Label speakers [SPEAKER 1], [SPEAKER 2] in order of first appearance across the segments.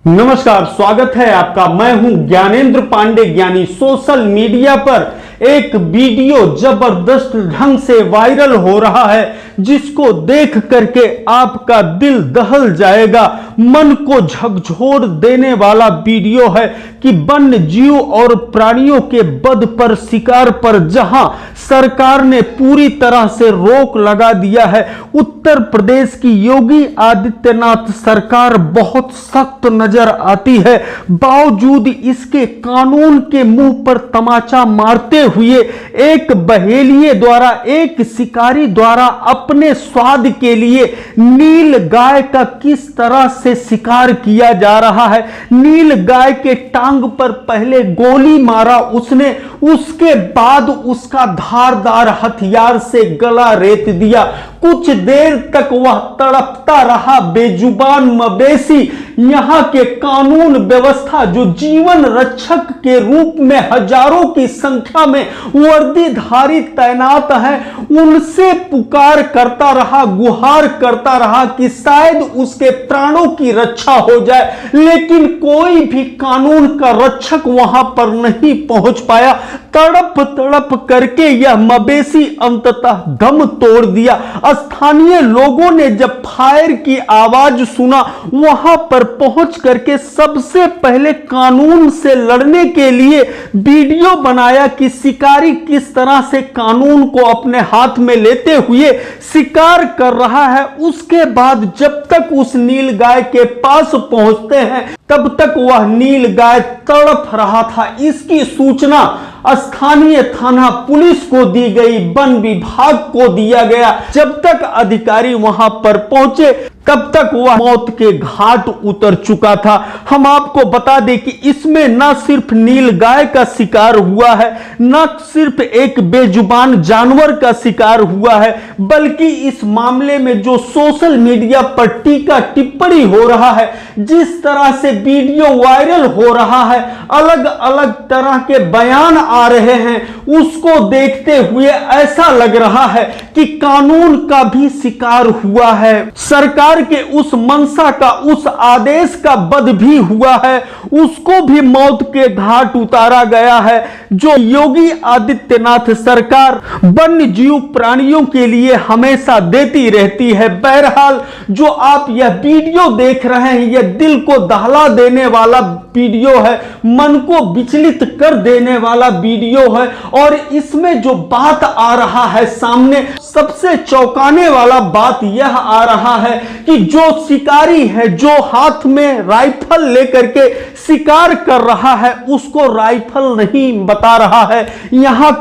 [SPEAKER 1] नमस्कार, स्वागत है आपका। मैं हूं ज्ञानेंद्र पांडे ज्ञानी। सोशल मीडिया पर एक वीडियो जबरदस्त ढंग से वायरल हो रहा है, जिसको देख करके आपका दिल दहल जाएगा। मन को झकझोर देने वाला वीडियो है कि वन्य जीव और प्राणियों के वध पर, शिकार पर जहां सरकार ने पूरी तरह से रोक लगा दिया है। उत्तर प्रदेश की योगी आदित्यनाथ सरकार बहुत सख्त नजर आती है, बावजूद इसके कानून के मुंह पर तमाचा मारते हुए एक बहेलिये द्वारा, एक शिकारी द्वारा अपने स्वाद के लिए नील गाय का किस तरह से शिकार किया जा रहा है। नील गाय के टांग पर पहले गोली मारा उसने, उसके बाद उसका धारदार हथियार से गला रेत दिया। कुछ देर तक वह तड़पता रहा बेजुबान मवेशी। यहां के कानून व्यवस्था जो जीवन रक्षक के रूप में हजारों की संख्या में वर्दीधारी तैनात है, उनसे पुकार करता रहा, गुहार करता रहा कि शायद उसके प्राणों की रक्षा हो जाए, लेकिन कोई भी कानून का रक्षक वहां पर नहीं पहुंच पाया। तड़प तड़प करके यह मवेशी अंततः दम तोड़ दिया। स्थानीय लोगों ने जब फायर की आवाज सुना, वहां पर पहुंच करके सबसे पहले कानून से लड़ने के लिए वीडियो बनाया कि शिकारी किस तरह से कानून को अपने हाथ में लेते हुए शिकार कर रहा है। उसके बाद जब तक उस नील गाय के पास पहुंचते हैं, तब तक वह नील गाय तड़प रहा था। इसकी सूचना स्थानीय थाना पुलिस को दी गई, वन विभाग को दिया गया। जब तक अधिकारी वहां पर पहुंचे, तब तक वह मौत के घाट उतर चुका था। हम आपको बता दें कि इसमें न सिर्फ नील गाय का शिकार हुआ है, न सिर्फ एक बेजुबान जानवर का शिकार हुआ है, बल्कि इस मामले में जो सोशल मीडिया पर टीका टिप्पणी हो रहा है, जिस तरह से वीडियो वायरल हो रहा है, अलग अलग तरह के बयान आ रहे हैं, उसको देखते हुए ऐसा लग रहा है कि कानून का भी शिकार हुआ है। सरकार के उस मंशा का, उस आदेश का वध भी हुआ है, उसको भी मौत के घाट उतारा गया है। जो योगी आदित्यनाथ सरकार वन्य जीव प्राणियों के लिए हमेशा देती रहती है। बहरहाल जो आप यह वीडियो देख रहे हैं, यह दिल को दहला देने वाला वीडियो है, मन को विचलित कर देने वाला वीडियो है। और इसमें जो बात आ रहा है सामने, सबसे चौंकाने वाला बात यह आ रहा है कि जो शिकारी है, जो हाथ में राइफल लेकर के शिकार कर रहा है, उसको राइफल नहीं बता रहा है। यहां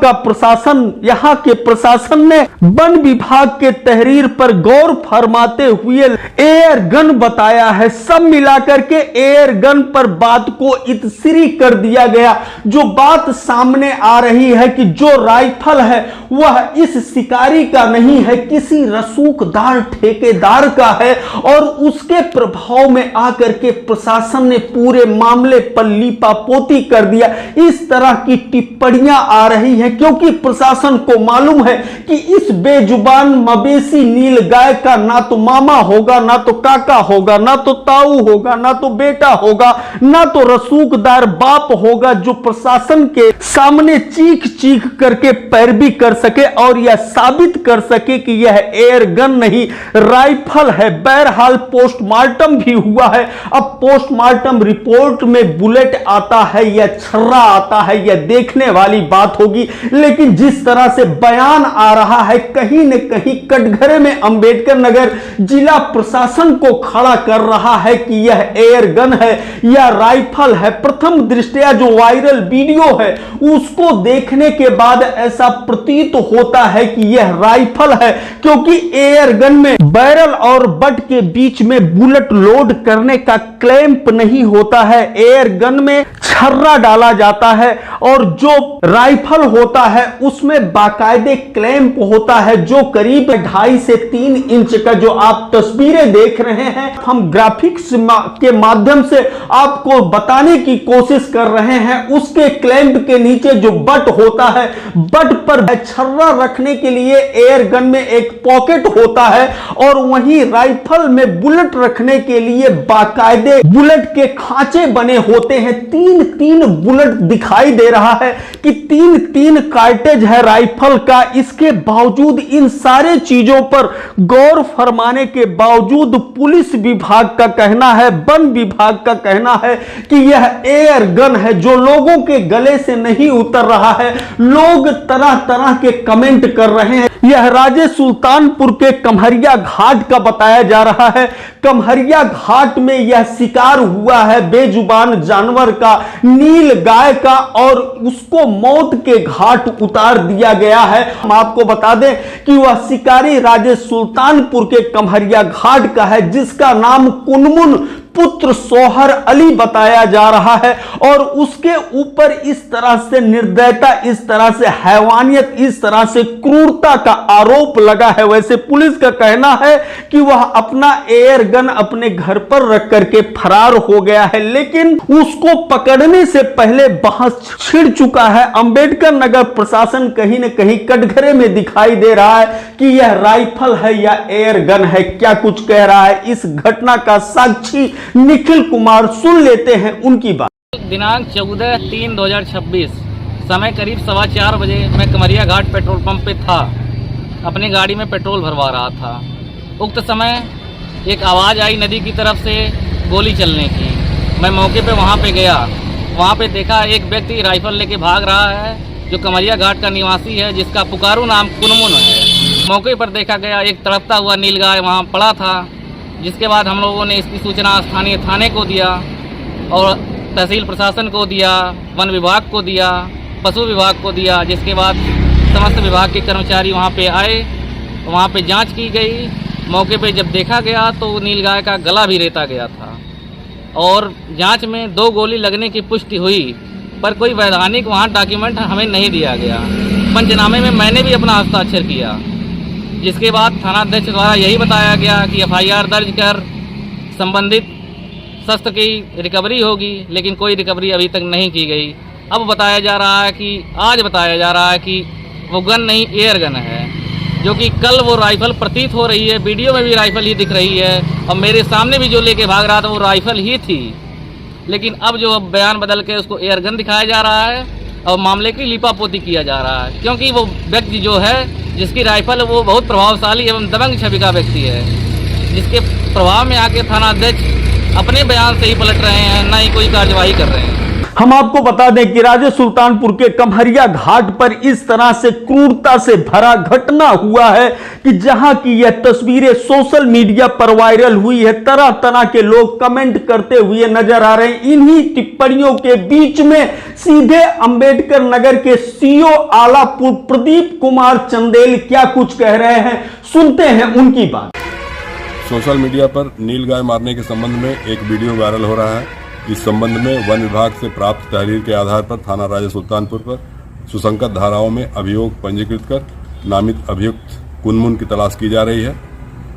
[SPEAKER 1] के प्रशासन ने वन विभाग के तहरीर पर गौर फरमाते हुए एयर गन बताया है। सब मिलाकर के एयर गन पर बात को इतसिरी कर दिया गया। जो बात सामने आ रही है कि जो राइफल है वह इस शिकारी का नहीं है, किसी रसूखदार ठेकेदार का है, और उसके प्रभाव में आकर के प्रशासन ने पूरे मामले पर लीपापोती कर दिया। इस तरह की टिप्पणियां आ रही हैं क्योंकि प्रशासन को मालूम है कि इस बेजुबान मवेशी नील गाय का ना तो मामा होगा, ना तो काका होगा, ना तो ताऊ होगा, ना तो बेटा होगा, ना तो रसूखदार बाप होगा, जो प्रशासन के सामने चीख चीख करके पैरवी कर सके और यह साबित कर सके कि यह एयर गन नहीं, राइफल है। बहरहाल पोस्टमार्टम भी हुआ है। अब पोस्टमार्टम रिपोर्ट में बुलेट आता है या छर्रा आता है, यह देखने वाली बात होगी। लेकिन जिस तरह से बयान आ रहा है, कहीं न कहीं कटघरे में अंबेडकर नगर जिला प्रशासन को खड़ा कर रहा है कि यह एयर गन है या राइफल है। प्रथम दृष्टया जो वायरल वीडियो है, उसको देखने के बाद ऐसा प्रतीत होता है कि यह राइफल है, क्योंकि एयर गन में बैरल और बट के बीच में बुलेट लोड करने का क्लैंप नहीं होता है। एयर गन में छर्रा डाला जाता है, और जो राइफल होता है उसमें बाकायदे क्लैंप होता है, जो करीब 2.5 से 3 इंच का। जो आप तस्वीरें देख रहे हैं, हम ग्राफिक्स के माध्यम से आपको बताने की कोशिश कर रहे हैं। उसके क्लैंप के नीचे जो बट होता है, बट पर छर्रा रखने के लिए एयर गन में एक पॉकेट होता है, और वहीं राइफल राइफल में बुलेट रखने के लिए बाकायदे बुलेट के खांचे बने होते हैं। तीन तीन बुलेट दिखाई दे रहा है कि तीन तीन कार्टेज है राइफल का। इसके बावजूद, इन सारे चीजों पर गौर फरमाने के बावजूद पुलिस विभाग का कहना है, वन विभाग का कहना है कि यह एयर गन है जो लोगों के गले से नहीं उतर रहा है। लोग तरह तरह के कमेंट कर रहे हैं। यह राजे सुल्तानपुर के कमहरिया घाट का बताया जा रहा है। कमहरिया घाट में यह शिकार हुआ है बेजुबान जानवर का, नील गाय का, और उसको मौत के घाट उतार दिया गया है। हम आपको बता दें कि वह शिकारी राजे सुल्तानपुर के कमहरिया घाट का है, जिसका नाम कुनमुन पुत्र सोहर अली बताया जा रहा है। और उसके ऊपर इस तरह से निर्दयता, इस तरह से हैवानियत, इस तरह से क्रूरता का आरोप लगा है। वैसे पुलिस का कहना है कि वह अपना एयर गन अपने घर पर रख करके फरार हो गया है, लेकिन उसको पकड़ने से पहले बहस छिड़ चुका है। अंबेडकर नगर प्रशासन कहीं न कहीं कटघरे में दिखाई दे रहा है कि यह राइफल है या एयर गन है। क्या कुछ कह रहा है इस घटना का साक्षी निखिल कुमार, सुन लेते हैं उनकी बात।
[SPEAKER 2] दिनांक 14/3/2026 समय करीब 4:15 बजे मैं कमरिया घाट पेट्रोल पंप पे था। अपनी गाड़ी में पेट्रोल भरवा रहा था। उक्त समय एक आवाज़ आई नदी की तरफ से गोली चलने की। मैं मौके पे वहाँ पे गया। वहाँ पे देखा एक व्यक्ति राइफल लेके भाग रहा है जो कमरिया घाट का निवासी है, जिसका पुकारू नाम कुनमुन है। मौके पर देखा गया एक तड़पता हुआ नीलगाय वहाँ पड़ा था, जिसके बाद हम लोगों ने इसकी सूचना स्थानीय थाने को दिया और तहसील प्रशासन को दिया, वन विभाग को दिया, पशु विभाग को दिया। जिसके बाद समस्त विभाग के कर्मचारी वहाँ पे आए, वहाँ पे जांच की गई। मौके पे जब देखा गया तो नीलगाय का गला भी रेता गया था और जांच में 2 गोली लगने की पुष्टि हुई, पर कोई वैधानिक वहाँ डॉक्यूमेंट हमें नहीं दिया गया। पंचनामे में मैंने भी अपना हस्ताक्षर किया, जिसके बाद थानाध्यक्ष द्वारा यही बताया गया कि FIR दर्ज कर संबंधित शस्त्र की रिकवरी होगी, लेकिन कोई रिकवरी अभी तक नहीं की गई। अब बताया जा रहा है कि आज बताया जा रहा है कि वो गन नहीं एयर गन है, जो कि कल वो राइफल प्रतीत हो रही है। वीडियो में भी राइफल ही दिख रही है और मेरे सामने भी जो लेके भाग रहा था वो राइफल ही थी। लेकिन अब जो बयान बदल के उसको एयर गन दिखाया जा रहा है और मामले की लिपापोती किया जा रहा है, क्योंकि वो व्यक्ति जो है जिसकी राइफल है वो बहुत प्रभावशाली एवं दबंग छवि का व्यक्ति है, जिसके प्रभाव में आके थानाध्यक्ष अपने बयान से ही पलट रहे हैं, न ही कोई कार्यवाही कर रहे हैं।
[SPEAKER 1] हम आपको बता दें कि राजे सुल्तानपुर के कमहरिया घाट पर इस तरह से क्रूरता से भरा घटना हुआ है कि जहां की यह तस्वीरें सोशल मीडिया पर वायरल हुई है। तरह तरह के लोग कमेंट करते हुए नजर आ रहे हैं। इन्हीं टिप्पणियों के बीच में सीधे अंबेडकर नगर के CO आलापुर प्रदीप कुमार चंदेल क्या कुछ कह रहे हैं, सुनते हैं उनकी बात।
[SPEAKER 3] सोशल मीडिया पर नीलगाय मारने के संबंध में एक वीडियो वायरल हो रहा है। इस संबंध में वन विभाग से प्राप्त तहरीर के आधार पर थाना राजे सुल्तानपुर पर सुसंगत धाराओं में अभियोग पंजीकृत कर नामित अभियुक्त कुनमुन की तलाश की जा रही है।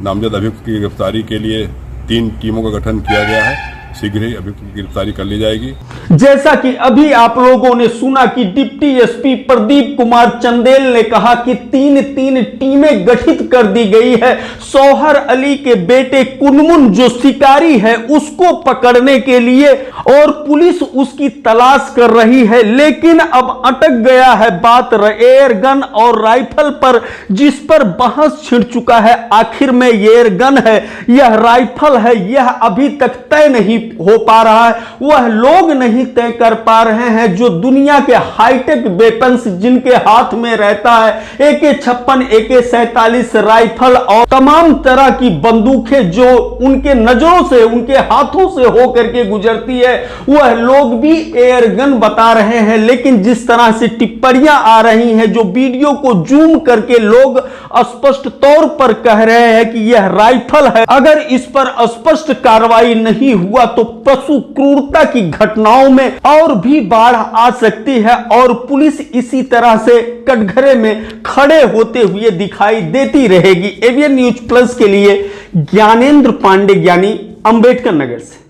[SPEAKER 3] नामजद अभियुक्त की गिरफ्तारी के लिए 3 टीमों का गठन किया गया है। शीघ्र ही अभियुक्त की गिरफ्तारी कर ली जाएगी।
[SPEAKER 1] जैसा कि अभी आप लोगों ने सुना कि डिप्टी SP प्रदीप कुमार चंदेल ने कहा कि 3 टीमें गठित कर दी गई है। सोहर अली के बेटे कुनमुन जो शिकारी है उसको पकड़ने के लिए, और पुलिस उसकी तलाश कर रही है। लेकिन अब अटक गया है बात एयर गन और राइफल पर, जिस पर बहस छिड़ चुका है। आखिर में एयर गन है, यह राइफल है, यह अभी तक तय नहीं हो पा रहा है। वह लोग नहीं तय कर पा रहे हैं जो दुनिया के हाईटेक वेपन्स जिनके हाथ में रहता है, AK-56, AK-47 राइफल और तमाम तरह की बंदूकें जो उनके नजरों से, उनके हाथों से होकर के गुजरती है, वह लोग भी एयर गन बता रहे हैं। लेकिन जिस तरह से टिप्पणियां आ रही हैं, जो वीडियो को जूम करके लोग स्पष्ट तौर पर कह रहे हैं कि यह राइफल है, अगर इस पर स्पष्ट कार्रवाई नहीं हुआ तो पशु क्रूरता की घटनाओं में और भी बाढ़ आ सकती है। और पुलिस इसी तरह से कटघरे में खड़े होते हुए दिखाई देती रहेगी। ABN न्यूज प्लस के लिए ज्ञानेंद्र पांडे ज्ञानी, अंबेडकर नगर से।